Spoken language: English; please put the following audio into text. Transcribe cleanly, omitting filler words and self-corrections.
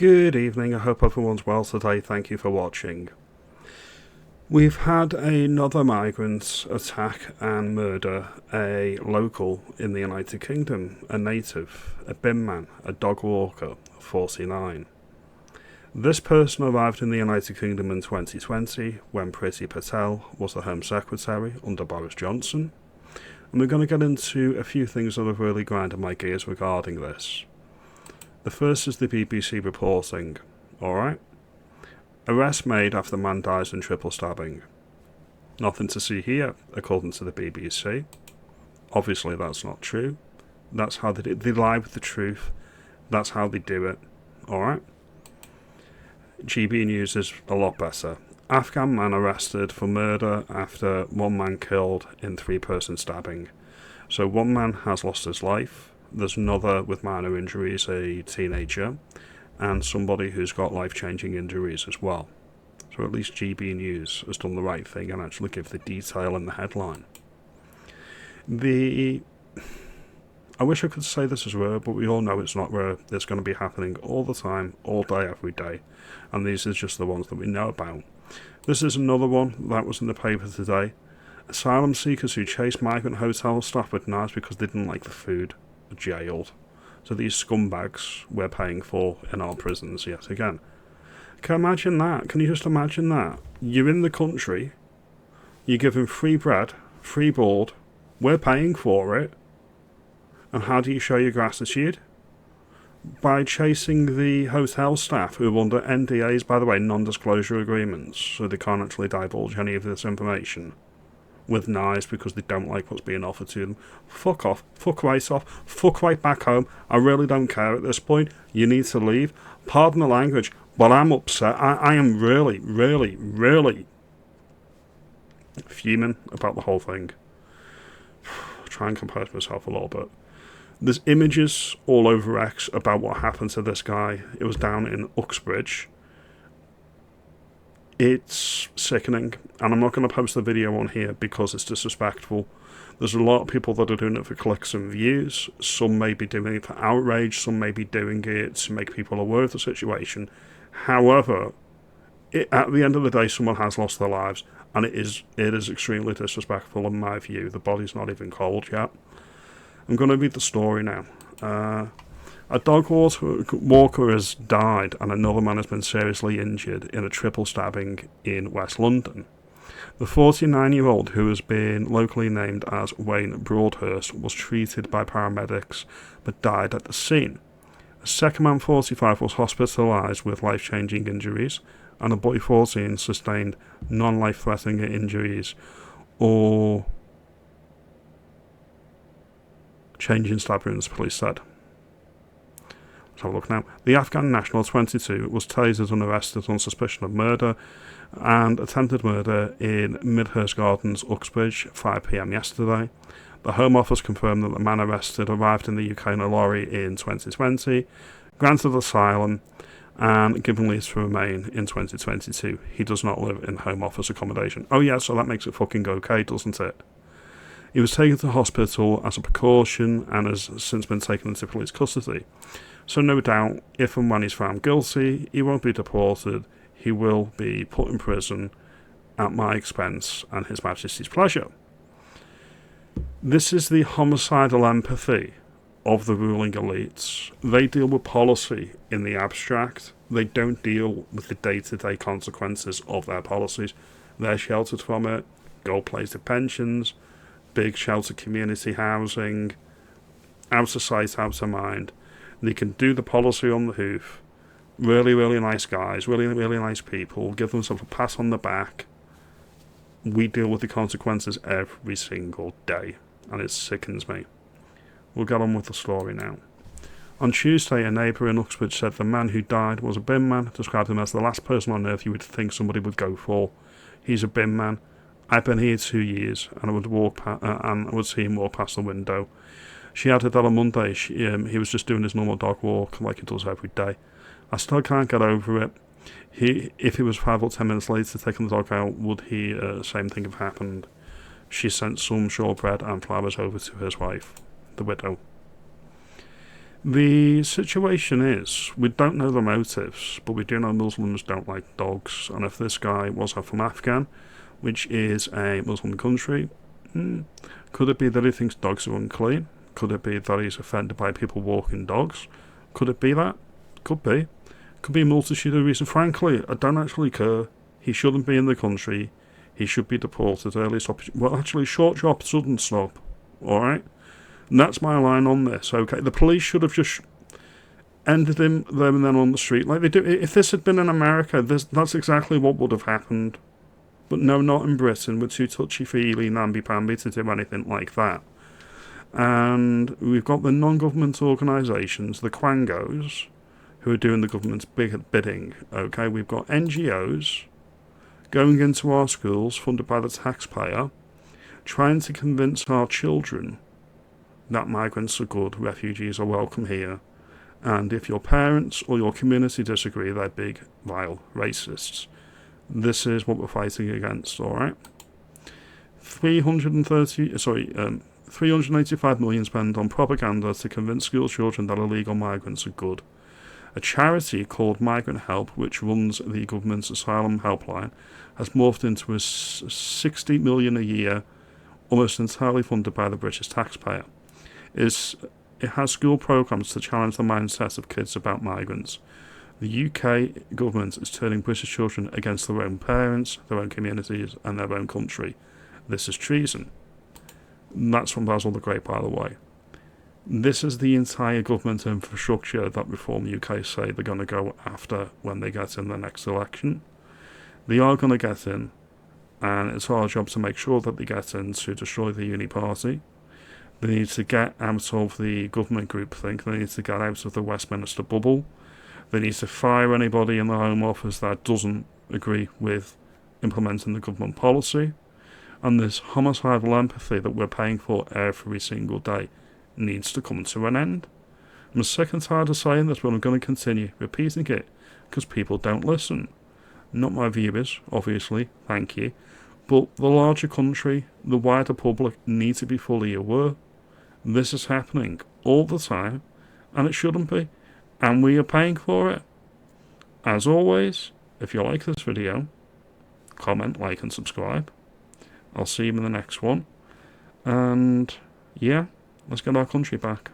Good evening, I hope everyone's well today, thank you for watching. We've had another migrant attack and murder a local in the United Kingdom, a native, a bin man, a dog walker, 49. This person arrived in the United Kingdom in 2020 when Priti Patel was the Home Secretary under Boris Johnson, and we're going to get into a few things that have really grinded my gears regarding this. The first is the BBC reporting. Alright? Arrest made after man dies in triple stabbing. Nothing to see here, according to the BBC. Obviously that's not true. That's how they lie with the truth. That's how they do it. Alright? GB News is a lot better. Afghan man arrested for murder after one man killed in three-person stabbing. So one man has lost his life. There's another with minor injuries, a teenager, and somebody who's got life-changing injuries as well. So at least GB News has done the right thing and actually give the detail in the headline. I wish I could say this is rare, but we all know it's not rare. It's going to be happening all the time, all day, every day. And these are just the ones that we know about. This is another one that was in the paper today. Asylum seekers who chased migrant hotel staff with knives because they didn't like the food. Jailed. So these scumbags we're paying for in our prisons yet again. Can you imagine that? Can you just imagine that? You're in the country, you're given free bread, free board, we're paying for it, and how do you show your gratitude? By chasing the hotel staff who are under NDAs, by the way, non-disclosure agreements, so they can't actually divulge any of this information, with knives because they don't like what's being offered to them. Fuck off. Fuck right off. Fuck right back home. I really don't care at this point. You need to leave. Pardon the language, but I'm upset. I am really, really, really fuming about the whole thing. Try and compose myself a little bit. There's images all over X about what happened to this guy. It was down in Uxbridge. It's sickening, and I'm not going to post the video on here because it's disrespectful. There's a lot of people that are doing it for clicks and views. Some may be doing it for outrage, some may be doing it to make people aware of the situation. However, at the end of the day, someone has lost their lives, and it is extremely disrespectful in my view. The body's not even cold yet. I'm going to read the story now. A dog walker has died and another man has been seriously injured in a triple stabbing in West London. The 49-year-old, who has been locally named as Wayne Broadhurst, was treated by paramedics but died at the scene. A second man, 45, was hospitalised with life-changing injuries, and a boy, 14, sustained non-life-threatening injuries or change in stab wounds, police said. Let's have a look now. The Afghan national, 22, was tasered and arrested on suspicion of murder and attempted murder in Midhurst Gardens, Uxbridge, 5 p.m. yesterday. The Home Office confirmed that the man arrested arrived in the UK in a lorry in 2020, granted asylum, and given leave to remain in 2022. He does not live in Home Office accommodation. Oh yeah, so that makes it fucking okay, doesn't it? He was taken to hospital as a precaution and has since been taken into police custody. So no doubt, if and when he's found guilty, he won't be deported. He will be put in prison at my expense and His Majesty's pleasure. This is the homicidal empathy of the ruling elites. They deal with policy in the abstract. They don't deal with the day-to-day consequences of their policies. They're sheltered from it. Gold-plated pensions, big sheltered community housing, out of sight, out of mind. They can do the policy on the hoof. Really, really nice guys, really, really nice people, give themselves a pat on the back. We deal with the consequences every single day, and it sickens me. We'll get on with the story now. On Tuesday, a neighbour in Uxbridge said the man who died was a bin man, described him as the last person on earth you would think somebody would go for. He's a bin man. I've been here 2 years, and I would see him walk past the window. She added that on Monday he was just doing his normal dog walk like he does every day. I still can't get over it. If he was 5 or 10 minutes later taking the dog out, would same thing have happened? She sent some shortbread and flowers over to his wife, the widow. The situation is, we don't know the motives, but we do know Muslims don't like dogs, and if this guy was from Afghan, which is a Muslim country, could it be that he thinks dogs are unclean? Could it be that he's offended by people walking dogs? Could it be that? Could be. Could be a multitude of reasons. Frankly, I don't actually care. He shouldn't be in the country. He should be deported earliest opportunity. Well, actually, short job shouldn't stop. Alright? And that's my line on this, okay? The police should have just ended him there and then on the street like they do. If this had been in America, that's exactly what would have happened. But no, not in Britain. We're too touchy-feely, namby-pamby to do anything like that. And we've got the non-government organisations, the Quangos, who are doing the government's big bidding, okay? We've got NGOs going into our schools, funded by the taxpayer, trying to convince our children that migrants are good, refugees are welcome here, and if your parents or your community disagree, they're big, vile racists. This is what we're fighting against, alright? 385 million spent on propaganda to convince school children that illegal migrants are good. A charity called Migrant Help, which runs the government's asylum helpline, has morphed into a 60 million a year, almost entirely funded by the British taxpayer. It has school programs to challenge the mindset of kids about migrants. The UK government is turning British children against their own parents, their own communities, and their own country. This is treason. And that's from Basil the Great, by the way. This is the entire government infrastructure that Reform UK say they're going to go after when they get in the next election. They are going to get in, and it's our job to make sure that they get in to destroy the uni party. They need to get out of the government groupthink. They need to get out of the Westminster bubble. They need to fire anybody in the Home Office that doesn't agree with implementing the government policy. And this homicidal empathy that we're paying for every single day needs to come to an end. I'm sick and tired of saying this, but I'm going to continue repeating it because people don't listen. Not my viewers, obviously, thank you. But the larger country, the wider public, need to be fully aware. This is happening all the time, and it shouldn't be. And we are paying for it. As always, if you like this video, comment, like, and subscribe. I'll see you in the next one. And, yeah, let's get our country back.